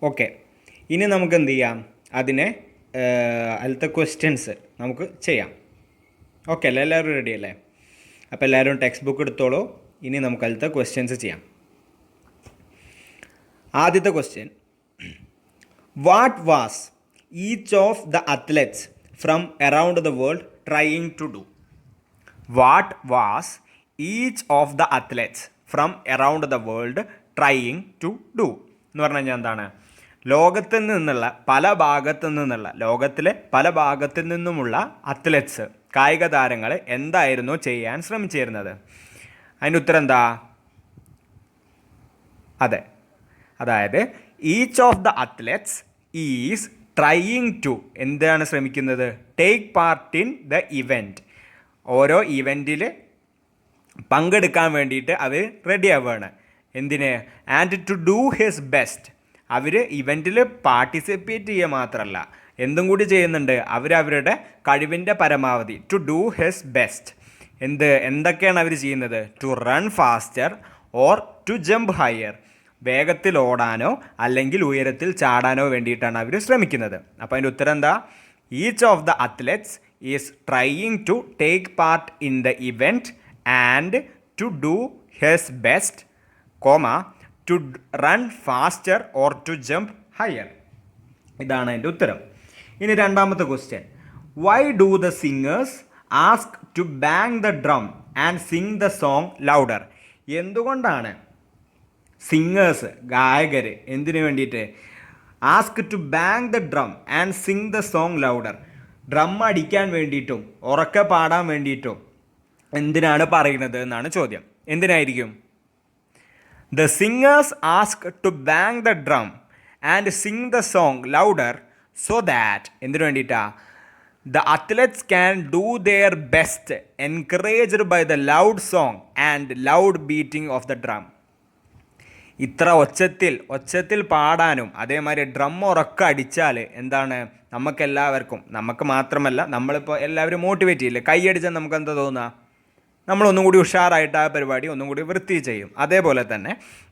Okay, ഇനി നമുക്ക് എന്ത് ചെയ്യാം, അതിനെ അതിലത്തെ ക്വസ്റ്റ്യൻസ് നമുക്ക് ചെയ്യാം. ഓക്കെ അല്ലേ, എല്ലാവരും റെഡി അല്ലേ? അപ്പോൾ എല്ലാവരും ടെക്സ്റ്റ് ബുക്ക് എടുത്തോളൂ. ഇനി നമുക്ക് അതിലത്തെ ക്വസ്റ്റ്യൻസ് ചെയ്യാം. ആദ്യത്തെ question, what was each of the athletes from around the world trying to do? What was each of the athletes from around the world trying to do എന്ന് പറഞ്ഞു കഴിഞ്ഞാൽ എന്താണ്? ലോകത്തിൽ നിന്നുള്ള ലോകത്തിലെ പല ഭാഗത്തു നിന്നുമുള്ള അത്ലറ്റ്സ്, കായിക താരങ്ങൾ എന്തായിരുന്നു ചെയ്യാൻ ശ്രമിച്ചിരുന്നത്? അതിൻ്റെ ഉത്തരം എന്താ? അതായത് each of the athletes is trying to എന്താണ് ശ്രമിക്കുന്നത്? Take part in the event. ഓരോ ഇവൻറ്റിൽ പങ്കെടുക്കാൻ വേണ്ടിയിട്ട് അവർ റെഡി ആവുകയാണ്. എന്തിന്? And to do his best. അവർ ഇവൻറ്റിൽ പാർട്ടിസിപ്പേറ്റ് ചെയ്യുക മാത്രമല്ല, എന്തും കൂടി ചെയ്യുന്നുണ്ട്, അവരവരുടെ കഴിവിൻ്റെ പരമാവധി. To do his best. എന്തൊക്കെയാണ് അവർ ചെയ്യുന്നത്? To run faster or to jump higher. വേഗത്തിൽ ഓടാനോ അല്ലെങ്കിൽ ഉയരത്തിൽ ചാടാനോ വേണ്ടിയിട്ടാണ് അവർ ശ്രമിക്കുന്നത്. അപ്പോൾ അതിൻ്റെ ഉത്തരം എന്താ? Each of the athletes is trying to take part in the event and to do his best, to run faster or to jump higher. ഇതാണ് അതിൻ്റെ ഉത്തരം. ഇനി രണ്ടാമത്തെ question, why do the singers ask to bang the drum and sing the song louder? എന്തുകൊണ്ടാണ് singers, ഗായകർ, എന്തിനു വേണ്ടിയിട്ട് ask to bang the drum and sing the song louder? Drum അടിക്കാൻ വേണ്ടിയിട്ടും ഉറക്കെ പാടാൻ വേണ്ടിയിട്ടും എന്തിനാണ് പറയുന്നത് എന്നാണ് ചോദ്യം. എന്തിനായിരിക്കും? The singers ask to bang the drum and sing the song louder so that എന്തിനു വേണ്ടിയിട്ടാ? The athletes can do their best, encouraged by the loud song and loud beating of the drum. ഇത്ര ഒച്ചത്തിൽ പാടാനും അതേമാതിരി drum ഉറക്കം അടിച്ചാൽ എന്താണ്? നമുക്കെല്ലാവർക്കും, നമുക്ക് മാത്രമല്ല, നമ്മളിപ്പോൾ എല്ലാവരും മോട്ടിവേറ്റ് ചെയ്യില്ലേ? കൈയടിച്ചാൽ നമുക്ക് എന്താ തോന്നുക? നമ്മളൊന്നും കൂടി ഉഷാറായിട്ട് ആ പരിപാടി ഒന്നും കൂടി വൃത്തി ചെയ്യും. അതേപോലെ തന്നെ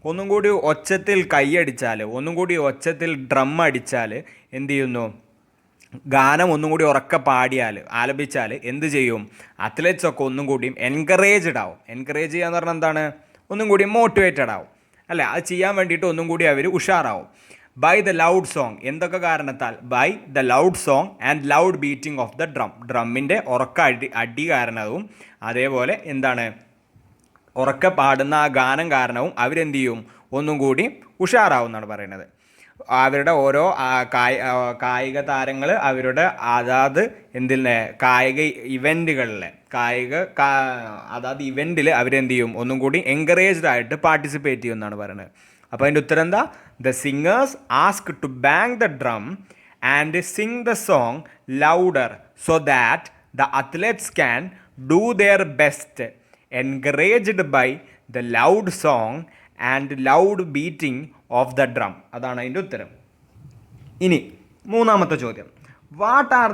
ഒന്നും കൂടി ഒച്ചത്തിൽ കൈയടിച്ചാൽ, ഒന്നും കൂടി ഒച്ചത്തിൽ ഡ്രം അടിച്ചാൽ എന്ത് ചെയ്യുന്നു? ഗാനം ഒന്നും കൂടി ഉറക്കെ ആലപിച്ചാൽ എന്ത് ചെയ്യും? അത്ലറ്റ്സ് ഒക്കെ ഒന്നും കൂടിയും എൻകറേജ്ഡ് ആവും. എൻകറേജ് ചെയ്യുക എന്ന് പറഞ്ഞാൽ എന്താണ്? ഒന്നും കൂടി മോട്ടിവേറ്റഡ് ആവും അല്ലേ? അത് ചെയ്യാൻ വേണ്ടിയിട്ട് ഒന്നും കൂടി അവർ ഉഷാറാവും. ബൈ ദ ലൗഡ് സോങ്, എന്തൊക്കെ കാരണത്താൽ? By the loud song and loud beating of the drum. ഡ്രമ്മിൻ്റെ ഉറക്ക അടി കാരണവും അതേപോലെ എന്താണ്? ഉറക്കെ പാടുന്ന ആ ഗാനം കാരണവും അവരെന്ത് ചെയ്യും? ഒന്നും കൂടി ഉഷാറാവും എന്നാണ് പറയുന്നത്. അവരുടെ ഓരോ കായിക താരങ്ങൾ അവരുടെ അതാത് കായിക ഇവൻറ്റുകളിലെ അതാത് ഇവൻറ്റിൽ അവരെന്ത് ചെയ്യും? ഒന്നും കൂടി എൻകറേജ്ഡ് ആയിട്ട് പാർട്ടിസിപ്പേറ്റ് ചെയ്യും എന്നാണ് പറയുന്നത്. അപ്പോൾ അതിൻ്റെ ഉത്തരം എന്താ? The singers ask to bang the drum and sing the song louder so that the athletes can do their best, encouraged by the loud song and loud beating of the drum. അതാണ് അതിൻ്റെ ഉത്തരം. ഇനി മൂന്നാമത്തെ ചോദ്യം, what are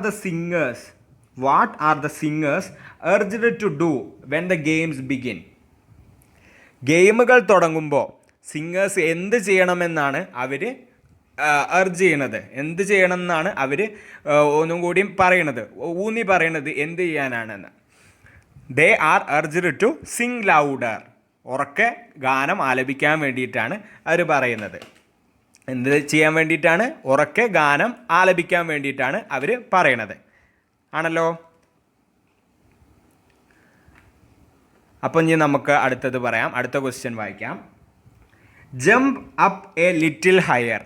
the singers urged to do when the games begin? ഗെയിമുകൾ തുടങ്ങുമ്പോൾ singers എന്ത് ചെയ്യണമെന്നാണ് അവർ എർജ് ചെയ്യണത്? എന്ത് ചെയ്യണം എന്നാണ് അവർ ഒന്നും കൂടിയും ഊന്നി പറയണത് എന്ത് ചെയ്യാനാണെന്ന്? They are urged to sing louder. ഉറക്കെ ഗാനം ആലപിക്കാൻ വേണ്ടിയിട്ടാണ് അവർ പറയുന്നത്. എന്ത് ചെയ്യാൻ വേണ്ടിയിട്ടാണ്? ഉറക്കെ ഗാനം ആലപിക്കാൻ വേണ്ടിയിട്ടാണ് അവർ പറയണത് ആണല്ലോ. അപ്പം ഇനി നമുക്ക് അടുത്തത് പറയാം. അടുത്ത ക്വസ്റ്റ്യൻ വായിക്കാം. Jump up a little higher.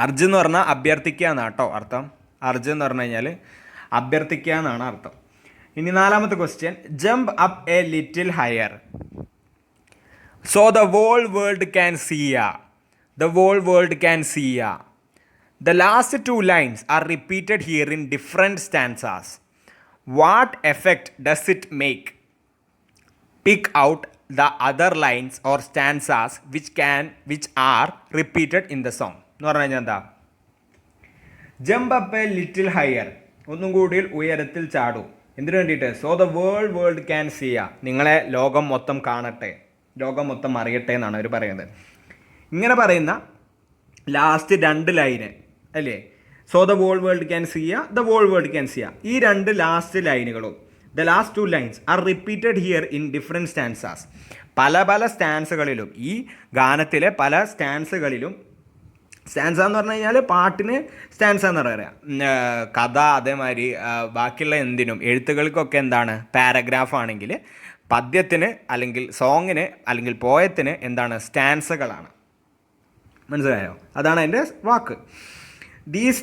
Urge എന്ന് പറഞ്ഞാൽ അഭ്യർത്ഥിക്കുക എന്നാണ് കേട്ടോ അർത്ഥം. അർജ് എന്ന് പറഞ്ഞു കഴിഞ്ഞാൽ അഭ്യർത്ഥിക്കുക എന്നാണ് അർത്ഥം. ഇനി നാലാമത്തെ question, jump up a little higher so the whole world can see ya. The whole world can see ya. The last two lines are repeated here in different stanzas. What effect does it make? Pick out the other lines or stanzas which are repeated in the song. എന്ന് പറഞ്ഞു കഴിഞ്ഞാൽ എന്താ? Jump up a little higher, ഒന്നും കൂടി ഉയരത്തിൽ ചാടൂ. എന്തിനു വേണ്ടിയിട്ട്? So the world can see ya. നിങ്ങളെ ലോകം മൊത്തം കാണട്ടെ, ലോകം മൊത്തം അറിയട്ടെ എന്നാണ് അവർ പറയുന്നത്. ഇങ്ങനെ പറയുന്ന ലാസ്റ്റ് 2 ലൈന് അല്ലേ, so the whole world can see the whole world can see, ഈ 2 ലാസ്റ്റ് ലൈനുകളും the last 2 lines are repeated here in different stanzas. പല പല സ്റ്റാൻസുകളിലും, ഈ ഗാനത്തിലെ പല സ്റ്റാൻസുകളിലും, സ്റ്റാൻസ എന്ന് പറഞ്ഞു കഴിഞ്ഞാൽ പാട്ടിന് സ്റ്റാൻസ എന്ന് പറയാം, കഥ അതേമാതിരി ബാക്കിയുള്ള എന്തിനും എഴുത്തുകൾക്കൊക്കെ എന്താണ് പാരഗ്രാഫ് ആണെങ്കിൽ, പദ്യത്തിന് അല്ലെങ്കിൽ സോങ്ങിന് അല്ലെങ്കിൽ പോയത്തിന് എന്താണ് സ്റ്റാൻസകളാണ്. മനസ്സിലായോ? അതാണ് അതിൻ്റെ വാക്ക്. These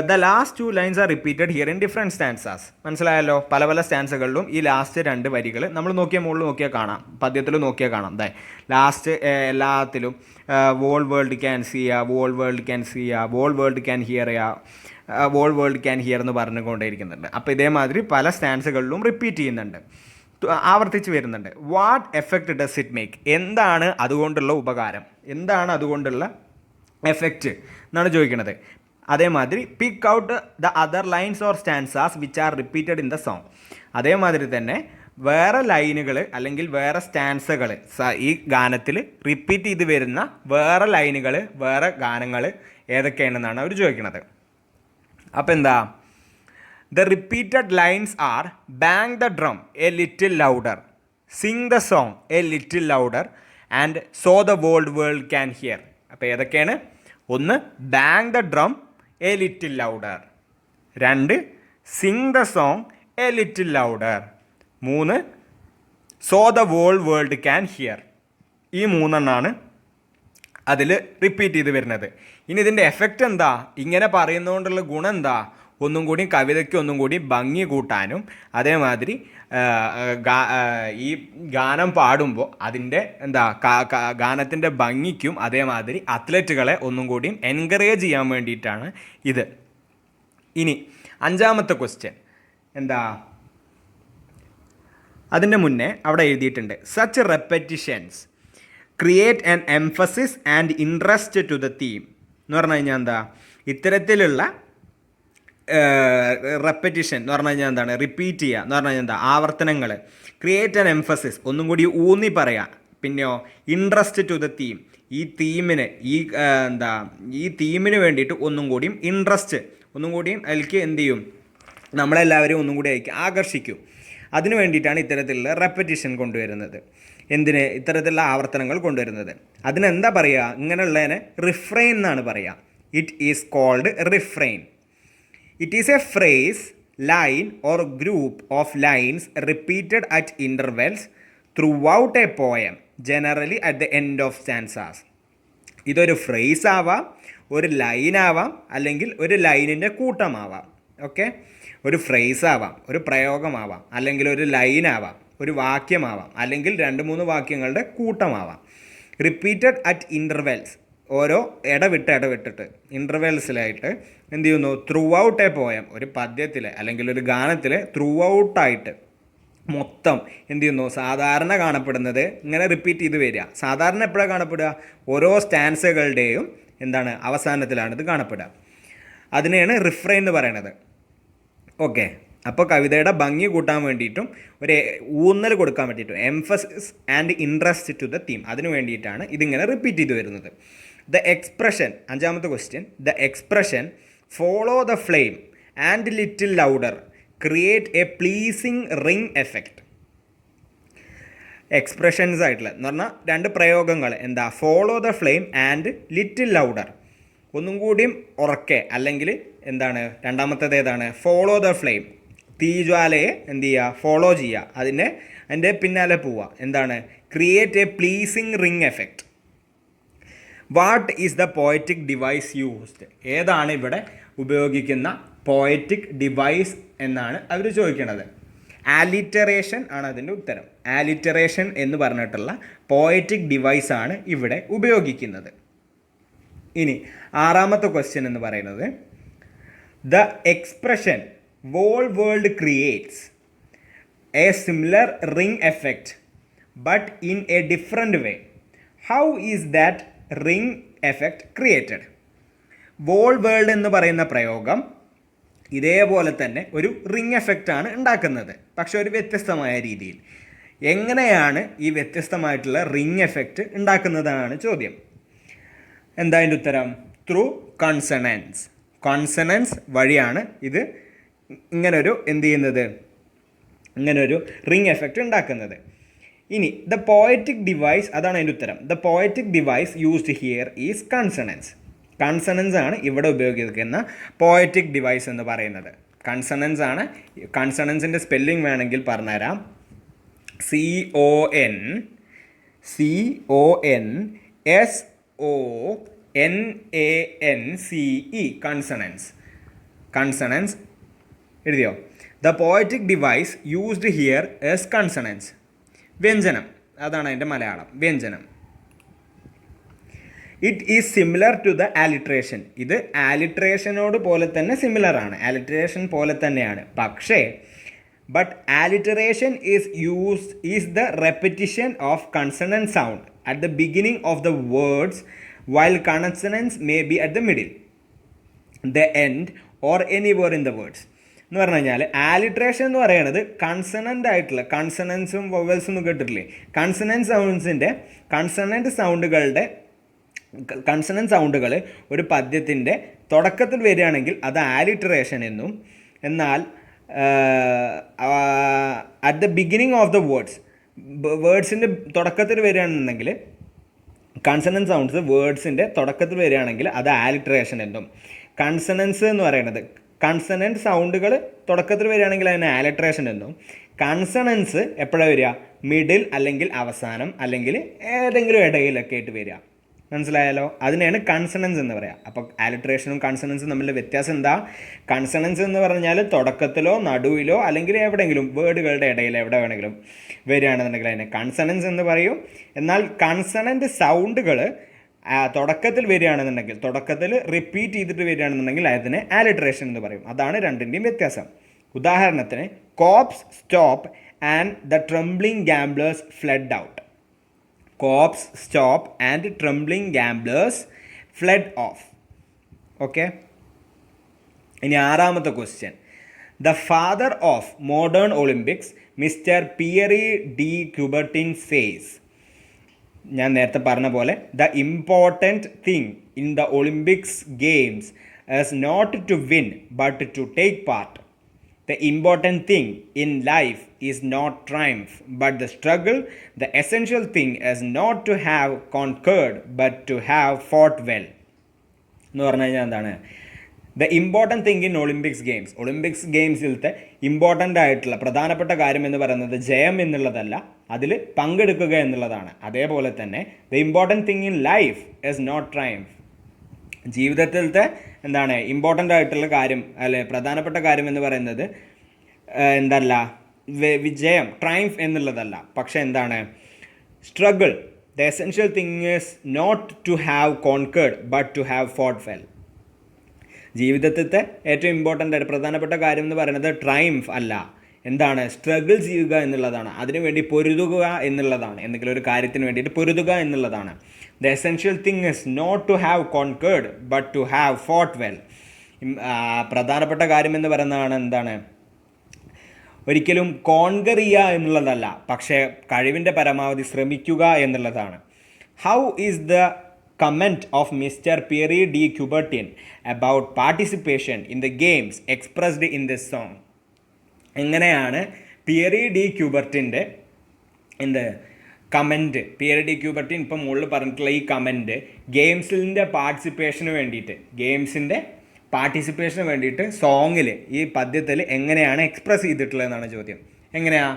the last 2 lines are repeated here in different stanzas. മനസ്സിലായല്ലോ? പല പല സ്റ്റാൻസുകളിലും ഈ ലാസ്റ്റ് 2 വരികൾ നമ്മൾ മുകളിൽ നോക്കിയാൽ കാണാം, പദ്യത്തിൽ നോക്കിയാൽ കാണാം. അതെ, ലാസ്റ്റ് എല്ലാത്തിലും whole world can see whole world can see whole world can hear whole world can hear എന്ന് പറഞ്ഞുകൊണ്ടേയിരിക്കുന്നുണ്ട്. അപ്പോൾ ഇതേമാതിരി പല സ്റ്റാൻസുകളിലും റിപ്പീറ്റ് ചെയ്യുന്നുണ്ട്, ആവർത്തിച്ച് വരുന്നുണ്ട്. What effect does it make? എന്താണ് അതുകൊണ്ടുള്ള ഉപകാരം, എന്താണ് അതുകൊണ്ടുള്ള എഫക്റ്റ് എന്നാണ് ചോദിക്കുന്നത്. അതേമാതിരി pick out the other lines or stanzas which are repeated in the song. അതേമാതിരി തന്നെ വേറെ ലൈനുകൾ അല്ലെങ്കിൽ വേറെ സ്റ്റാൻസകൾ, ഈ ഗാനത്തിൽ റിപ്പീറ്റ് ചെയ്ത് വരുന്ന വേറെ ലൈനുകൾ, വേറെ ഗാനങ്ങൾ ഏതൊക്കെയാണെന്നാണ് അവർ ചോദിക്കുന്നത്. അപ്പോൾ എന്താ, the repeated lines are bang the drum A little louder, Singh the song A little louder and so the world can here. അപ്പോൾ ഏതൊക്കെയാണ്? 1 bang the drum A little louder, 2 Singh the song A little louder, 3 so the world can here. ഈ 3 അതിൽ repeat ചെയ്ത് വരുന്നത്. ഇനി ഇതിൻ്റെ effect എന്താ? ഇങ്ങനെ പറയുന്നതുകൊണ്ടുള്ള ഗുണം എന്താ? ഒന്നും കൂടി കവിതയ്ക്ക് ഒന്നും കൂടി ഭംഗി കൂട്ടാനും, അതേമാതിരി ഈ ഗാനം പാടുമ്പോൾ അതിൻ്റെ എന്താ ഗാനത്തിൻ്റെ ഭംഗിക്കും, അതേമാതിരി അത്ലറ്റുകളെ ഒന്നും കൂടി എൻകറേജ് ചെയ്യാൻ വേണ്ടിയിട്ടാണ് ഇത്. ഇനി 5ാമത്തെ ക്വസ്റ്റ്യൻ എന്താ? അതിൻ്റെ മുന്നേ അവിടെ എഴുതിയിട്ടുണ്ട്, such repetitions create an emphasis and interest to the theme എന്ന് പറഞ്ഞു കഴിഞ്ഞാൽ എന്താ? ഇത്തരത്തിലുള്ള റെപ്പറ്റിഷൻ എന്ന് പറഞ്ഞു കഴിഞ്ഞാൽ എന്താണ്? റിപ്പീറ്റ് ചെയ്യുക എന്ന് പറഞ്ഞു കഴിഞ്ഞാൽ എന്താ? ആവർത്തനങ്ങൾ. ക്രിയേറ്റ് ആൻ എംഫസിസ്, ഒന്നും കൂടി ഊന്നി പറയാം. പിന്നെയോ ഇൻട്രസ്റ്റ് ടു ദ തീം, ഈ തീമിന് ഈ തീമിന് വേണ്ടിയിട്ട് ഒന്നും കൂടിയും ഇൻട്രസ്റ്റ്, ഒന്നും കൂടിയും അതിലേക്ക് എന്ത് ചെയ്യും? നമ്മളെല്ലാവരും ഒന്നും കൂടി ആകർഷിക്കും. അതിന് വേണ്ടിയിട്ടാണ് ഇത്തരത്തിലുള്ള റെപ്പറ്റിഷൻ കൊണ്ടുവരുന്നത്. എന്തിന്? ഇത്തരത്തിലുള്ള ആവർത്തനങ്ങൾ കൊണ്ടുവരുന്നത്. അതിനെന്താ പറയുക? ഇങ്ങനെയുള്ളതിനെ റിഫ്രെയിൻ എന്നാണ് പറയുക. It is called refrain. It is a phrase, line or group of lines repeated at intervals throughout a poem, generally at the end of stanzas. ഇതൊരു ഫ്രേസ് ആവാം, ഒരു ലൈനാവാം, അല്ലെങ്കിൽ ഒരു ലൈനിൻ്റെ കൂട്ടമാവാം. ഓക്കെ, ഒരു ഫ്രേസ് ആവാം, ഒരു പ്രയോഗമാവാം, അല്ലെങ്കിൽ ഒരു ലൈനാവാം, ഒരു വാക്യമാവാം, അല്ലെങ്കിൽ 2-3 വാക്യങ്ങളുടെ കൂട്ടമാവാം. റിപ്പീറ്റഡ് അറ്റ് ഇൻ്റർവെൽസ്, ഓരോ ഇടവിട്ടിട്ട് ഇൻ്റർവെൽസിലായിട്ട് എന്ത് ചെയ്യുന്നു? ത്രൂ ഔട്ട് എ പോയം, ഒരു പദ്യത്തിൽ അല്ലെങ്കിൽ ഒരു ഗാനത്തിൽ ത്രൂ ഔട്ടായിട്ട് മൊത്തം എന്ത് ചെയ്യുന്നു? സാധാരണ കാണപ്പെടുന്നത് ഇങ്ങനെ റിപ്പീറ്റ് ചെയ്ത് വരിക. സാധാരണ എപ്പോഴാണ് കാണപ്പെടുക? ഓരോ സ്റ്റാൻസുകളുടെയും എന്താണ്? അവസാനത്തിലാണ് ഇത് കാണപ്പെടുക. അതിനെയാണ് റിഫ്രെയിൻ എന്ന് പറയുന്നത്. ഓക്കെ, അപ്പോൾ കവിതയുടെ ഭംഗി കൂട്ടാൻ വേണ്ടിയിട്ടും ഒരു ഊന്നൽ കൊടുക്കാൻ വേണ്ടിയിട്ടും emphasis and interest to the theme, അതിന് വേണ്ടിയിട്ടാണ് ഇതിങ്ങനെ റിപ്പീറ്റ് ചെയ്ത് വരുന്നത്. ദ എക്സ്പ്രഷൻ, 5ാമത്തെ question, the expression follow the flame and little louder create a pleasing ring effect. Expressions ആയിട്ടുള്ള എന്ന് പറഞ്ഞാൽ 2 പ്രയോഗങ്ങൾ എന്താ? Follow the flame and little louder, ഒന്നും കൂടിയും ഉറക്കെ, അല്ലെങ്കിൽ എന്താണ്? രണ്ടാമത്തേത് ഏതാണ്? ഫോളോ ദ ഫ്ലെയിം, തീജ്വാലയെ എന്ത് ചെയ്യുക? ഫോളോ ചെയ്യുക, അതിൻ്റെ പിന്നാലെ പോവുക. എന്താണ്? Create a pleasing ring effect. What is the poetic device used? ഏതാണ് ഇവിടെ ഉപയോഗിക്കുന്ന പോയറ്റിക് ഡിവൈസ് എന്നാണ് അവർ ചോദിക്കുന്നത്. ആലിറ്ററേഷൻ ആണ് അതിൻ്റെ ഉത്തരം. ആലിറ്ററേഷൻ എന്ന് പറഞ്ഞിട്ടുള്ള പോയറ്റിക് ഡിവൈസാണ് ഇവിടെ ഉപയോഗിക്കുന്നത്. ഇനി 6ാമത്തെ ക്വസ്റ്റ്യൻ എന്ന് പറയുന്നത്, the expression whole world creates a similar ring effect but in a different way. How is that ring effect created? Whole world എന്ന് പറയുന്ന പ്രയോഗം ഇതേപോലെ തന്നെ ഒരു റിംഗ് എഫക്റ്റാണ് ഉണ്ടാക്കുന്നത്, പക്ഷെ ഒരു വ്യത്യസ്തമായ രീതിയിൽ. എങ്ങനെയാണ് ഈ വ്യത്യസ്തമായിട്ടുള്ള റിംഗ് എഫക്റ്റ് ഉണ്ടാക്കുന്നതാണ് ചോദ്യം. എന്താ അതിൻ്റെ ഉത്തരം? Through consonants. കോൺസണൻസ് വഴിയാണ് ഇത് ഇങ്ങനൊരു എന്ത് ചെയ്യുന്നത്, ഇങ്ങനൊരു റിംഗ് എഫക്റ്റ് ഉണ്ടാക്കുന്നത്. ഇനി ദ പോയറ്റിക് ഡിവൈസ്, അതാണ് അതിൻ്റെ ഉത്തരം. The poetic device used here is consonants. Consonants ആണ് ഇവിടെ ഉപയോഗിക്കുന്ന പോയറ്റിക് ഡിവൈസ് എന്ന് പറയുന്നത്. കൺസണൻസ് ആണ്. കൺസണൻസിൻ്റെ സ്പെല്ലിംഗ് വേണമെങ്കിൽ പറഞ്ഞുതരാം. CONSONANCE, consonance. കൺസണൻസ് എഴുതിയോ? The poetic device used here as consonance. വ്യഞ്ജനം, അതാണ് അതിൻ്റെ മലയാളം, വ്യഞ്ജനം. It is similar to the alliteration. ഇത് ആലിട്രേഷനോട് പോലെ തന്നെ സിമിലർ ആണ്, ആലിട്രേഷൻ പോലെ തന്നെയാണ്. പക്ഷേ but alliteration is the repetition of consonant sound at the beginning of the words while consonance may be at the middle, the end or anywhere in the words. എന്ന് പറഞ്ഞു കഴിഞ്ഞാൽ ആലിട്രേഷൻ എന്ന് പറയുന്നത് കൺസണൻ്റ് ആയിട്ടുള്ള, കൺസണൻസും വൊവൽസും ഒന്നും കേട്ടിട്ടില്ലേ, കൺസണൻറ്റ് സൗണ്ട്സിൻ്റെ കൺസണൻറ്റ് സൗണ്ടുകൾ ഒരു പദ്യത്തിൻ്റെ തുടക്കത്തിൽ വരികയാണെങ്കിൽ അത് ആലിട്രേഷൻ എന്നും, എന്നാൽ at the beginning of the വേർഡ്സിൻ്റെ തുടക്കത്തിൽ വരികയാണെന്നുണ്ടെങ്കിൽ, കൺസണൻറ്റ് സൗണ്ട്സ് വേർഡ്സിൻ്റെ തുടക്കത്തിൽ വരികയാണെങ്കിൽ അത് ആലിട്രേഷൻ എന്നും, കൺസണൻസ് എന്ന് പറയുന്നത് കൺസണൻറ്റ് സൗണ്ടുകൾ തുടക്കത്തിൽ വരികയാണെങ്കിൽ അതിന് ആലിട്രേഷൻ എന്നും, കൺസണൻസ് എപ്പോഴാണ് വരിക, മിഡിൽ അല്ലെങ്കിൽ അവസാനം അല്ലെങ്കിൽ ഏതെങ്കിലും ഇടയിലൊക്കെ ആയിട്ട് വരിക. മനസ്സിലായാലോ? അതിനെയാണ് കൺസണൻസ് എന്ന് പറയുക. അപ്പോൾ ആലിട്രേഷനും കൺസണൻസും തമ്മിലുള്ള വ്യത്യാസം എന്താ? കൺസണൻസ് എന്ന് പറഞ്ഞാൽ തുടക്കത്തിലോ നടുവിലോ അല്ലെങ്കിൽ എവിടെയെങ്കിലും വേർഡുകളുടെ ഇടയിൽ എവിടെ വേണമെങ്കിലും വരികയാണെന്നുണ്ടെങ്കിൽ അതിനെ കൺസണൻസ് എന്ന് പറയും. എന്നാൽ കൺസണൻറ്റ് സൗണ്ടുകൾ തുടക്കത്തിൽ വരികയാണെന്നുണ്ടെങ്കിൽ, തുടക്കത്തിൽ റിപ്പീറ്റ് ചെയ്തിട്ട് വരികയാണെന്നുണ്ടെങ്കിൽ അതിനെ ആലിട്രേഷൻ എന്ന് പറയും. അതാണ് രണ്ടിൻ്റെയും വ്യത്യാസം. ഉദാഹരണത്തിന് corps stop and the trembling gamblers flood out. Cops stop and trembling gamblers fled off. Okay. ഇനി ആറാമത്തെ question. The father of modern Olympics mister Pierre de Coubertin says. ഞാൻ നേരത്തെ പറഞ്ഞ പോലെ the important thing in the Olympics games is not to win but to take part. The important thing in life is not triumph, but the struggle. The essential thing is not to have conquered, but to have fought well. എന്ന് പറഞ്ഞു കഴിഞ്ഞാൽ എന്താണ്? The important thing in Olympics games. Olympics ഗെയിംസിലത്തെ important ആയിട്ടുള്ള പ്രധാനപ്പെട്ട കാര്യം എന്ന് പറയുന്നത് ജയം എന്നുള്ളതല്ല, അതിൽ പങ്കെടുക്കുക എന്നുള്ളതാണ്. അതേപോലെ തന്നെ the important thing in life is not triumph. ജീവിതത്തിലത്തെ എന്താണ് ഇമ്പോർട്ടൻ്റ് ആയിട്ടുള്ള കാര്യം അല്ലെ പ്രധാനപ്പെട്ട കാര്യം എന്ന് പറയുന്നത് എന്തല്ല, വിജയം, ട്രയംഫ് എന്നുള്ളതല്ല. പക്ഷെ എന്താണ്? Struggle. The essential thing is not to have conquered but to have fought well. ജീവിതത്തിലത്തെ ഏറ്റവും ഇമ്പോർട്ടൻ്റ് ആയിട്ട് പ്രധാനപ്പെട്ട കാര്യം എന്ന് പറയുന്നത് ട്രയംഫ് അല്ല, എന്താണ്? സ്ട്രഗിൾ ചെയ്യുക എന്നുള്ളതാണ്, അതിനുവേണ്ടി പൊരുതുക എന്നുള്ളതാണ്, എന്തെങ്കിലും ഒരു കാര്യത്തിന് വേണ്ടിയിട്ട് പൊരുതുക എന്നുള്ളതാണ്. The essential thing is not to have conquered but to have fought well. പ്രധാനപ്പെട്ട കാര്യം എന്ന് പറയുന്നതാണ് എന്താണ്? ഒരിക്കലും കോൺകർ ചെയ്യുക എന്നുള്ളതല്ല, പക്ഷേ കഴിവിൻ്റെ പരമാവധി ശ്രമിക്കുക എന്നുള്ളതാണ്. How is the comment of mister Pierre de Coubertin about participation in the games expressed in this song? എങ്ങനെയാണ് പിയറി ഡി ക്യൂബർട്ടിൻ്റെ കമൻറ്റ്, പിയറി ഡി ക്യൂബർട്ടിൻ ഇപ്പം മുകളിൽ പറഞ്ഞിട്ടുള്ള ഈ കമൻറ്റ് ഗെയിംസിൻ്റെ പാർട്ടിസിപ്പേഷന് വേണ്ടിയിട്ട് സോങ്ങിൽ, ഈ പദ്യത്തിൽ എങ്ങനെയാണ് എക്സ്പ്രസ് ചെയ്തിട്ടുള്ളതെന്നാണ് ചോദ്യം. എങ്ങനെയാ?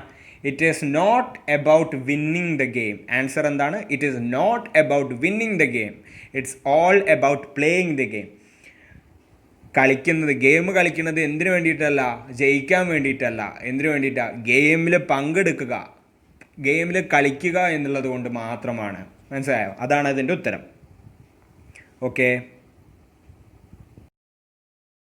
It is not about winning the game. Answer എന്താണ്? It is not about winning the game, it's all about playing the game. Game കളിക്കുന്നത് എന്തിനു വേണ്ടിയിട്ടല്ല? ജയിക്കാൻ വേണ്ടിയിട്ടല്ല. എന്തിനു വേണ്ടിയിട്ടാണ്? ഗെയിമിൽ പങ്കെടുക്കുക, ഗെയിമിൽ കളിക്കുക എന്നുള്ളത് കൊണ്ട് മാത്രമാണ്. മനസ്സിലായോ? അതാണ് അതിൻ്റെ ഉത്തരം. ഓക്കെ.